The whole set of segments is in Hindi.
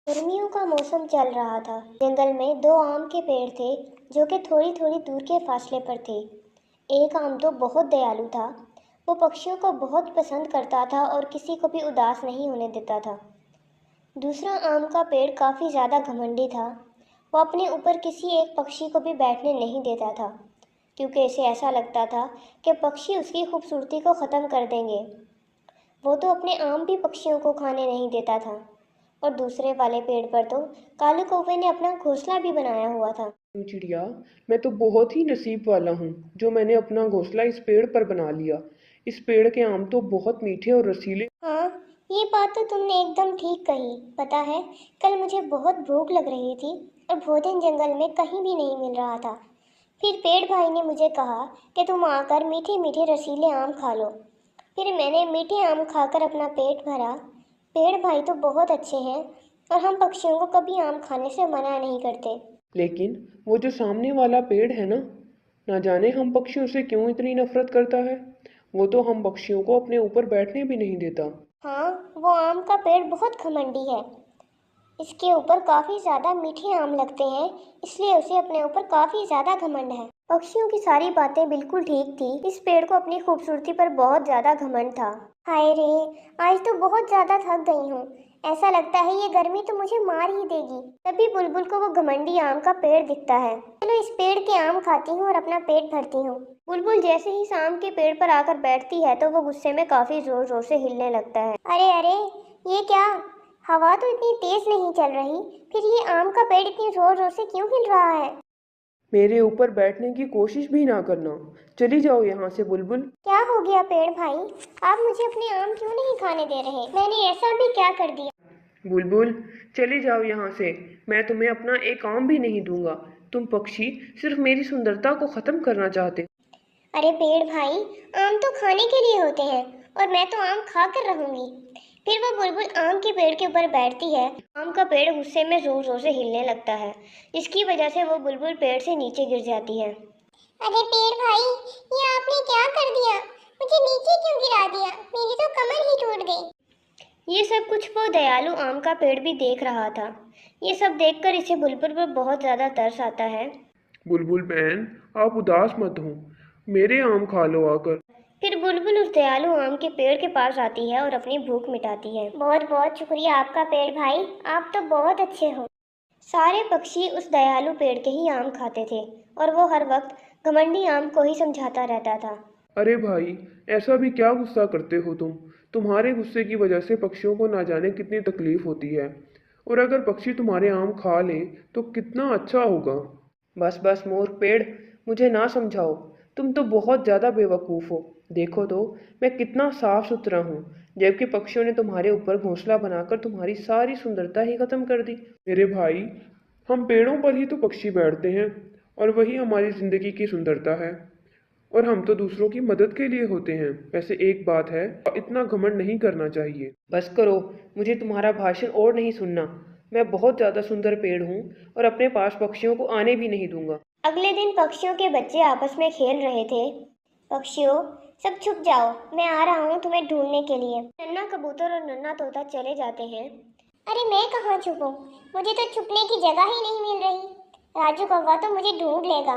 गर्मियों का मौसम चल रहा था। जंगल में दो आम के पेड़ थे जो कि थोड़ी थोड़ी दूर के फासले पर थे। एक आम तो बहुत दयालु था। वो पक्षियों को बहुत पसंद करता था और किसी को भी उदास नहीं होने देता था। दूसरा आम का पेड़ काफ़ी ज़्यादा घमंडी था। वो अपने ऊपर किसी एक पक्षी को भी बैठने नहीं देता था, क्योंकि इसे ऐसा लगता था कि पक्षी उसकी खूबसूरती को ख़त्म कर देंगे। वो तो अपने आम भी पक्षियों को खाने नहीं देता था। और दूसरे वाले पेड़ पर तो कालू कौवे ने अपना घोंसला भी बनाया हुआ था। चिड़िया, मैं तो बहुत ही नसीब वाला हूँ जो मैंने अपना घोंसला इस पेड़ पर बना लिया। इस पेड़ के आम तो बहुत मीठे और रसीले। हाँ, ये बात तो तुमने एकदम ठीक कही। पता है, कल मुझे बहुत भूख लग रही थी और भोजन जंगल में कहीं भी नहीं मिल रहा था। फिर पेड़ भाई ने मुझे कहा कि तुम आकर मीठे मीठे रसीले आम खा लो। फिर मैंने मीठे आम खाकर अपना पेट भरा। पेड़ भाई तो बहुत अच्छे हैं और हम पक्षियों को कभी आम खाने से मना नहीं करते। लेकिन वो जो सामने वाला पेड़ है ना जाने हम पक्षियों से क्यों इतनी नफरत करता है। वो तो हम पक्षियों को अपने ऊपर बैठने भी नहीं देता। हाँ, वो आम का पेड़ बहुत घमंडी है। इसके ऊपर काफी ज्यादा मीठे आम लगते हैं, इसलिए उसे अपने ऊपर काफी ज्यादा घमंड है। पक्षियों की सारी बातें बिल्कुल ठीक थी। इस पेड़ को अपनी खूबसूरती पर बहुत ज्यादा घमंड था। हाय रे, आज तो बहुत ज्यादा थक गई हूँ। ऐसा लगता है ये गर्मी तो मुझे मार ही देगी। तभी बुलबुल को वो घमंडी आम का पेड़ दिखता है। चलो इस पेड़ के आम खाती हूँ और अपना पेट भरती हूँ। बुलबुल जैसे ही इस आम के पेड़ पर आकर बैठती है तो वो गुस्से में काफी जोर जोर से हिलने लगता है। अरे अरे, ये क्या? हवा तो इतनी तेज नहीं चल रही, फिर ये आम का पेड़ इतनी जोर जोर से क्यों हिल रहा है? मेरे ऊपर बैठने की कोशिश भी ना करना। चली जाओ यहाँ से बुलबुल। क्या हो गया पेड़ भाई? आप मुझे अपने आम क्यों नहीं खाने दे रहे? मैंने ऐसा भी क्या कर दिया? बुलबुल, चली जाओ यहाँ से। मैं तुम्हें अपना एक आम भी नहीं दूंगा। तुम पक्षी सिर्फ मेरी सुंदरता को खत्म करना चाहते। अरे पेड़ भाई, आम तो खाने के लिए होते हैं और मैं तो आम खा कर रहूंगी। फिर वो बुलबुल आम के पेड़ के ऊपर बैठती है। आम का पेड़ गुस्से में जोर जोर से हिलने लगता है, जिसकी वजह से वो बुलबुल पेड़ से नीचे गिर जाती है। अरे पेड़ भाई, ये आपने क्या कर दिया? मुझे नीचे क्यों गिरा दिया? मेरी तो कमर ही टूट गई। ये सब कुछ वो दयालु आम का पेड़ भी देख रहा था। ये सब देखकर इसे बुलबुल पर बहुत ज्यादा तरस आता है। बुलबुल बहन, आप उदास मत हो। मेरे आम खा लो आकर। फिर बुलबुल उस दयालु आम के पेड़ के पास आती है और अपनी भूख मिटाती है। बहुत बहुत शुक्रिया आपका पेड़ भाई, आप तो बहुत अच्छे हो। सारे पक्षी उस दयालु पेड़ के ही आम खाते थे और वो हर वक्त घमंडी आम को ही समझाता रहता था। अरे भाई, ऐसा भी क्या गुस्सा करते हो तुम। तुम्हारे गुस्से की वजह से पक्षियों को ना जाने कितनी तकलीफ होती है। और अगर पक्षी तुम्हारे आम खा लें तो कितना अच्छा होगा। बस बस मोर पेड़, मुझे ना समझाओ। तुम तो बहुत ज़्यादा बेवकूफ़ हो। देखो तो, मैं कितना साफ सुथरा हूँ, जबकि पक्षियों ने तुम्हारे ऊपर घोंसला बनाकर तुम्हारी सारी सुंदरता ही खत्म कर दी। मेरे भाई, हम पेड़ों पर ही तो पक्षी बैठते हैं और वही हमारी ज़िंदगी की सुंदरता है। और हम तो दूसरों की मदद के लिए होते हैं। वैसे एक बात है, इतना घमंड नहीं करना चाहिए। बस करो, मुझे तुम्हारा भाषण और नहीं सुनना। मैं बहुत ज़्यादा सुंदर पेड़ हूँ और अपने पास पक्षियों को आने भी नहीं दूंगा। अगले दिन पक्षियों के बच्चे आपस में खेल रहे थे। पक्षियों, सब छुप जाओ, मैं आ रहा हूँ तुम्हें ढूंढने के लिए। नन्ना कबूतर और नन्ना तोता चले जाते हैं। अरे मैं कहाँ छुपूं? मुझे तो छुपने की जगह ही नहीं मिल रही। राजू कौवा तो मुझे ढूंढ लेगा।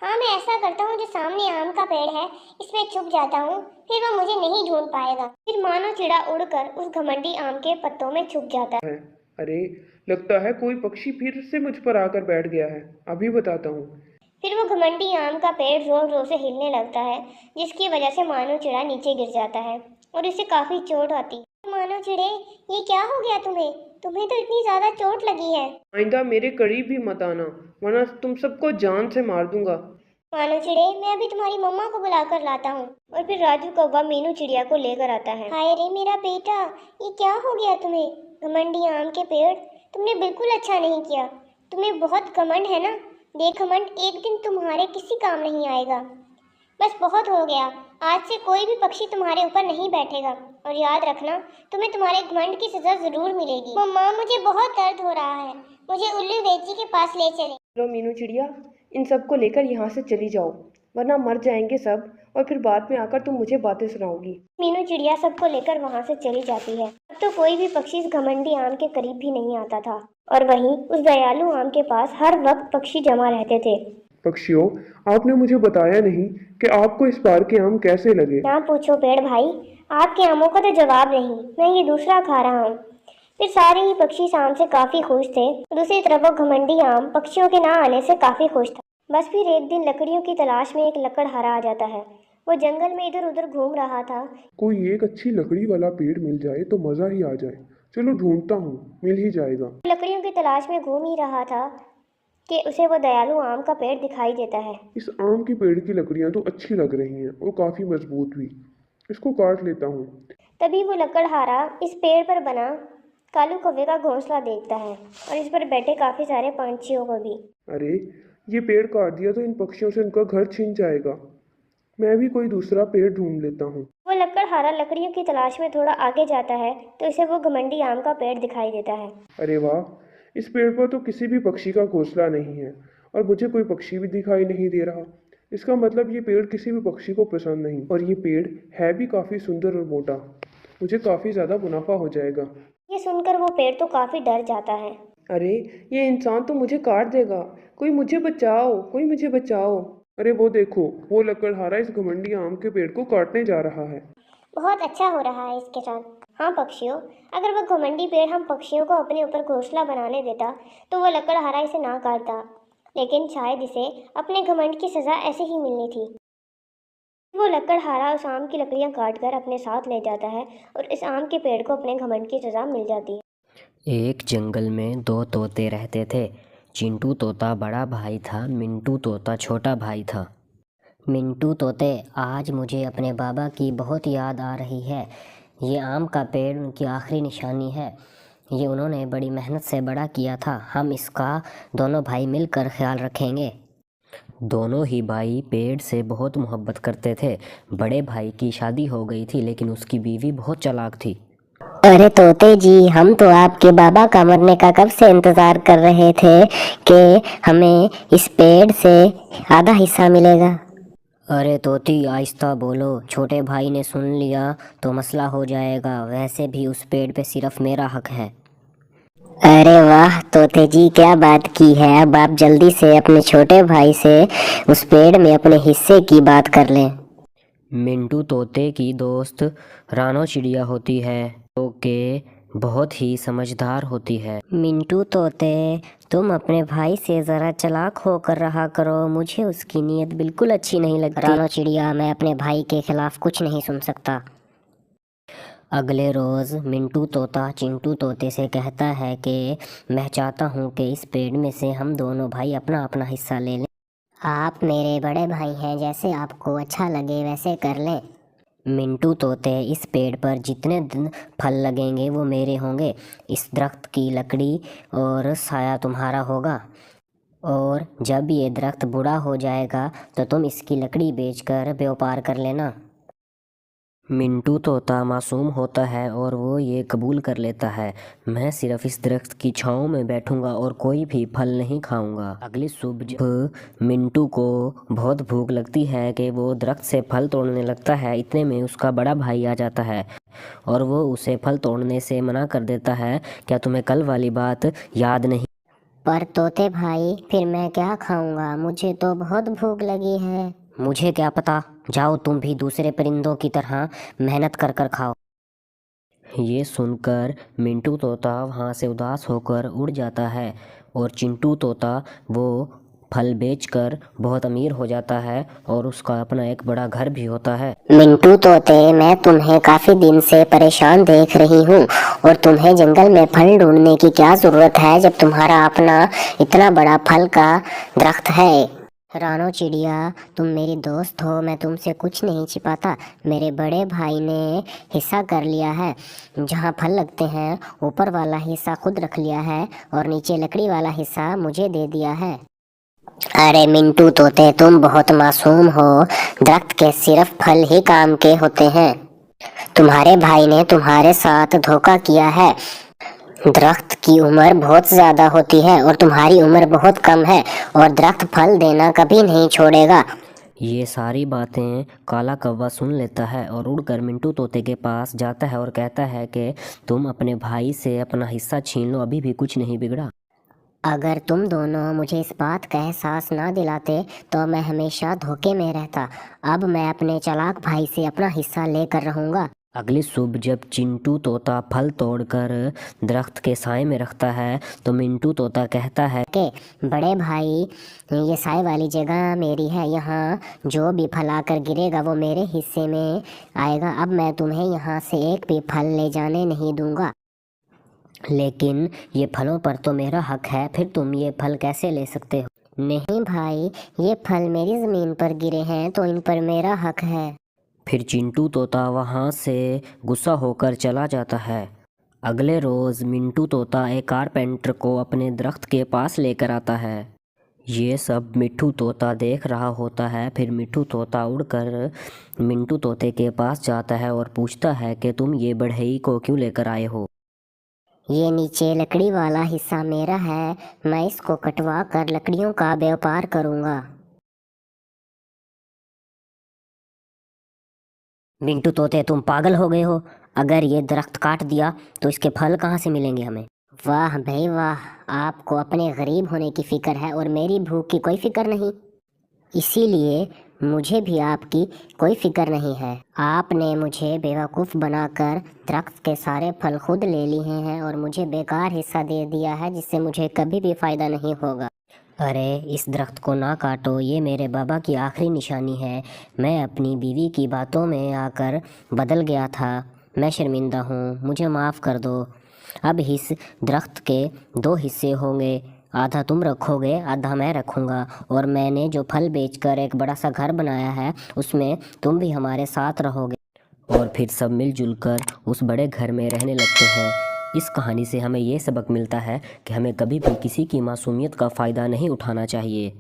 हाँ, मैं ऐसा करता हूँ, जो सामने आम का पेड़ है इसमें छुप जाता हूँ, फिर वो मुझे नहीं ढूंढ पाएगा। फिर मानो चिड़ा उड़कर उस घमंडी आम के पत्तों में छुप जाता है। अरे, लगता है कोई पक्षी फिर से मुझ पर आकर बैठ गया है। अभी बताता हूँ। फिर वो घमंडी आम का पेड़ जोर जोर से हिलने लगता है, जिसकी वजह से मानो चिड़ा नीचे गिर जाता है और इसे काफी चोट आती है। मानो चिड़े, ये क्या हो गया तुम्हें? तुम्हें तो इतनी ज्यादा चोट लगी है। आइंदा मेरे करीब भी मत आना, वरना तुम सबको जान से मार दूंगा। मानो चिड़े, मैं अभी तुम्हारी मम्मा को बुलाकर लाता हूँ। और फिर राजू कौवा मीनू चिड़िया को लेकर आता है। हाय रे मेरा बेटा, ये क्या हो गया तुम्हें? घमंडी आम के पेड़, तुमने बिल्कुल अच्छा नहीं किया। तुम्हें बहुत घमंड है ना? देख घमंड एक दिन तुम्हारे किसी काम नहीं आएगा। बस बहुत हो गया। आज से कोई भी पक्षी तुम्हारे ऊपर नहीं बैठेगा। और याद रखना, तुम्हें तुम्हारे घमंड की सजा जरूर मिलेगी। मम्मा, मुझे बहुत दर्द हो रहा है, मुझे उल्लू वैजी के पास ले चले। चलो मीनू चिड़िया, इन सबको लेकर यहाँ से चली जाओ, वरना मर जाएंगे सब और फिर बाद में आकर तुम मुझे बातें सुनाओगी। मीनू चिड़िया सबको लेकर वहां से चली जाती है। अब तो कोई भी पक्षी इस घमंडी आम के करीब भी नहीं आता था, और वहीं उस दयालु आम के पास हर वक्त पक्षी जमा रहते थे। पक्षियों, आपने मुझे बताया नहीं कि आपको इस बार के आम कैसे लगे। ना पूछो पेड़ भाई, आपके आमों का तो जवाब नहीं, मैं ये दूसरा खा रहा हूँ। फिर सारे ही पक्षी इस आम से काफी खुश थे। दूसरी तरफ वो घमंडी आम पक्षियों के ना आने से काफी खुश था। बस फिर एक दिन लकड़ियों की तलाश में एक लकड़हारा आ जाता है। वो जंगल में इधर उधर घूम रहा था। कोई एक अच्छी लकड़ी वाला पेड़ मिल जाए तो मज़ा ही आ जाए। चलो ढूंढता हूँ, मिल ही जाएगा। लकड़ियों की तलाश में घूम ही रहा था कि उसे वो दयालु आम का पेड़ दिखाई देता है। इस आम के पेड़ की लकड़ियाँ तो अच्छी लग रही हैं और काफ़ी मजबूत भी। इसको काट लेता हूँ। तभी वो लकड़हारा इस पेड़ पर बना कालू कौवे का घोंसला देखता है, और इस पर बैठे काफी सारे पंछियों को भी। अरे, ये पेड़ काट दिया तो इन पक्षियों से उनका घर छिन जाएगा। मैं भी कोई दूसरा पेड़ ढूंढ लेता हूँ। वो लकड़हारा लकड़ियों की तलाश में थोड़ा आगे जाता है तो उसे वो घमंडी आम का पेड़ दिखाई देता है। अरे वाह, इस पेड़ पर तो किसी भी पक्षी का घोंसला नहीं है और मुझे कोई पक्षी भी दिखाई नहीं दे रहा। इसका मतलब ये पेड़ किसी भी पक्षी को पसंद नहीं, और ये पेड़ है भी काफ़ी सुंदर और मोटा। मुझे काफ़ी ज़्यादा मुनाफा हो जाएगा। ये सुनकर वो पेड़ तो काफी डर जाता है। अरे, ये इंसान तो मुझे काट देगा। कोई मुझे बचाओ, कोई मुझे बचाओ। अरे वो देखो, वो लकड़हारा इस घमंडी आम के पेड़ को काटने जा रहा है। बहुत अच्छा हो रहा है इसके साथ। हाँ पक्षियों, अगर वो घमंडी पेड़ हम पक्षियों को अपने ऊपर घोंसला बनाने देता तो वो लकड़हारा इसे ना काटता, लेकिन शायद इसे अपने घमंड की सजा ऐसे ही मिलनी थी। वो लकड़हारा उस आम की लकड़ियां काटकर अपने साथ ले जाता है और इस आम के पेड़ को अपने घमंड की सजा मिल जाती है। एक जंगल में दो तोते रहते थे। चिंटू तोता बड़ा भाई था, मिंटू तोता छोटा भाई था। मिंटू तोते, आज मुझे अपने बाबा की बहुत याद आ रही है। ये आम का पेड़ उनकी आखिरी निशानी है। ये उन्होंने बड़ी मेहनत से बड़ा किया था। हम इसका दोनों भाई मिलकर ख्याल रखेंगे। दोनों ही भाई पेड़ से बहुत मोहब्बत करते थे। बड़े भाई की शादी हो गई थी, लेकिन उसकी बीवी बहुत चालाक थी। अरे तोते जी, हम तो आपके बाबा का मरने का कब से इंतजार कर रहे थे कि हमें इस पेड़ से आधा हिस्सा मिलेगा। अरे तोती, आहिस्ता बोलो, छोटे भाई ने सुन लिया तो मसला हो जाएगा। वैसे भी उस पेड़ पे सिर्फ मेरा हक है। अरे वाह तोते जी, क्या बात की है। अब आप जल्दी से अपने छोटे भाई से उस पेड़ में अपने हिस्से की बात कर लें। मिंटू तोते की दोस्त रानो चिड़िया होती है, जो कि बहुत ही समझदार होती है। मिंटू तोते, तुम अपने भाई से ज़रा चालाक होकर रहा करो। मुझे उसकी नीयत बिल्कुल अच्छी नहीं लगती। रानो चिड़िया, मैं अपने भाई के खिलाफ कुछ नहीं सुन सकता। अगले रोज़ मिंटू तोता चिंटू तोते से कहता है कि मैं चाहता हूँ कि इस पेड़ में से हम दोनों भाई अपना अपना हिस्सा ले लें। आप मेरे बड़े भाई हैं, जैसे आपको अच्छा लगे वैसे कर लें। मिंटू तोते, इस पेड़ पर जितने दिन फल लगेंगे वो मेरे होंगे। इस दरख्त की लकड़ी और साया तुम्हारा होगा, और जब ये दरख्त बूढ़ा हो जाएगा तो तुम इसकी लकड़ी बेचकर व्यापार कर लेना। मिंटू तोता मासूम होता है और वो ये कबूल कर लेता है। मैं सिर्फ इस दरख्त की छाँव में बैठूंगा और कोई भी फल नहीं खाऊंगा। अगली सुबह जब मिंटू को बहुत भूख लगती है कि वो दरख्त से फल तोड़ने लगता है, इतने में उसका बड़ा भाई आ जाता है और वो उसे फल तोड़ने से मना कर देता है। क्या तुम्हें कल वाली बात याद नहीं? पर तोते भाई, फिर मैं क्या खाऊंगा? मुझे तो बहुत भूख लगी है। मुझे क्या पता, जाओ तुम भी दूसरे परिंदों की तरह मेहनत कर कर खाओ। ये सुनकर मिंटू तोता वहाँ से उदास होकर उड़ जाता है और चिंटू तोता वो फल बेचकर बहुत अमीर हो जाता है और उसका अपना एक बड़ा घर भी होता है। मिंटू तोते, मैं तुम्हें काफी दिन से परेशान देख रही हूँ, और तुम्हें जंगल में फल ढूंढने की क्या जरूरत है जब तुम्हारा अपना इतना बड़ा फल का दरख्त है। रानो चिड़िया, तुम मेरी दोस्त हो, मैं तुमसे कुछ नहीं छिपाता। मेरे बड़े भाई ने हिस्सा कर लिया है। जहाँ फल लगते हैं ऊपर वाला हिस्सा खुद रख लिया है और नीचे लकड़ी वाला हिस्सा मुझे दे दिया है। अरे मिंटू तोते, तुम बहुत मासूम हो। दरख्त के सिर्फ फल ही काम के होते हैं। तुम्हारे भाई ने तुम्हारे साथ धोखा किया है। दरख्त की उम्र बहुत ज़्यादा होती है और तुम्हारी उम्र बहुत कम है, और दरख्त फल देना कभी नहीं छोड़ेगा। ये सारी बातें काला कौवा सुन लेता है और उड़कर मिंटू तोते के पास जाता है और कहता है कि तुम अपने भाई से अपना हिस्सा छीन लो, अभी भी कुछ नहीं बिगड़ा। अगर तुम दोनों मुझे इस बात का एहसास ना दिलाते तो मैं हमेशा धोखे में रहता। अब मैं अपने चालाक भाई से अपना हिस्सा लेकर रहूंगा। अगली सुबह जब चिंटू तोता फल तोड़कर दरख्त के साए में रखता है तो मिंटू तोता कहता है के बड़े भाई, ये साए वाली जगह मेरी है, यहाँ जो भी फल आकर गिरेगा वो मेरे हिस्से में आएगा। अब मैं तुम्हें यहाँ से एक भी फल ले जाने नहीं दूंगा। लेकिन ये फलों पर तो मेरा हक है, फिर तुम ये फल कैसे ले सकते हो? नहीं भाई, ये फल मेरी ज़मीन पर गिरे हैं तो इन पर मेरा हक है। फिर चिंटू तोता वहाँ से गुस्सा होकर चला जाता है। अगले रोज़ मिंटू तोता एक कारपेंटर को अपने दरख्त के पास लेकर आता है। ये सब मिट्ठू तोता देख रहा होता है। फिर मिट्ठू तोता उड़कर मिंटू तोते के पास जाता है और पूछता है कि तुम ये बढ़ई को क्यों लेकर आए हो? ये नीचे लकड़ी वाला हिस्सा मेरा है, मैं इसको कटवा कर लकड़ियों का व्यापार करूँगा। मिंटू तोते, तुम पागल हो गए हो? अगर ये दरख्त काट दिया तो इसके फल कहाँ से मिलेंगे हमें? वाह भाई वाह, आपको अपने गरीब होने की फ़िक्र है और मेरी भूख की कोई फ़िक्र नहीं। इसीलिए मुझे भी आपकी कोई फ़िक्र नहीं है। आपने मुझे बेवकूफ़ बनाकर दरख्त के सारे फल खुद ले लिए हैं और मुझे बेकार हिस्सा दे दिया है जिससे मुझे कभी भी फ़ायदा नहीं होगा। अरे इस दरख्त को ना काटो, ये मेरे बाबा की आखिरी निशानी है। मैं अपनी बीवी की बातों में आकर बदल गया था। मैं शर्मिंदा हूँ, मुझे माफ़ कर दो। अब इस दरख्त के 2 हिस्से होंगे, आधा तुम रखोगे, आधा मैं रखूँगा। और मैंने जो फल बेचकर एक बड़ा सा घर बनाया है उसमें तुम भी हमारे साथ रहोगे। और फिर सब मिलजुल कर उस बड़े घर में रहने लगते हैं। इस कहानी से हमें ये सबक मिलता है कि हमें कभी भी किसी की मासूमियत का फ़ायदा नहीं उठाना चाहिए।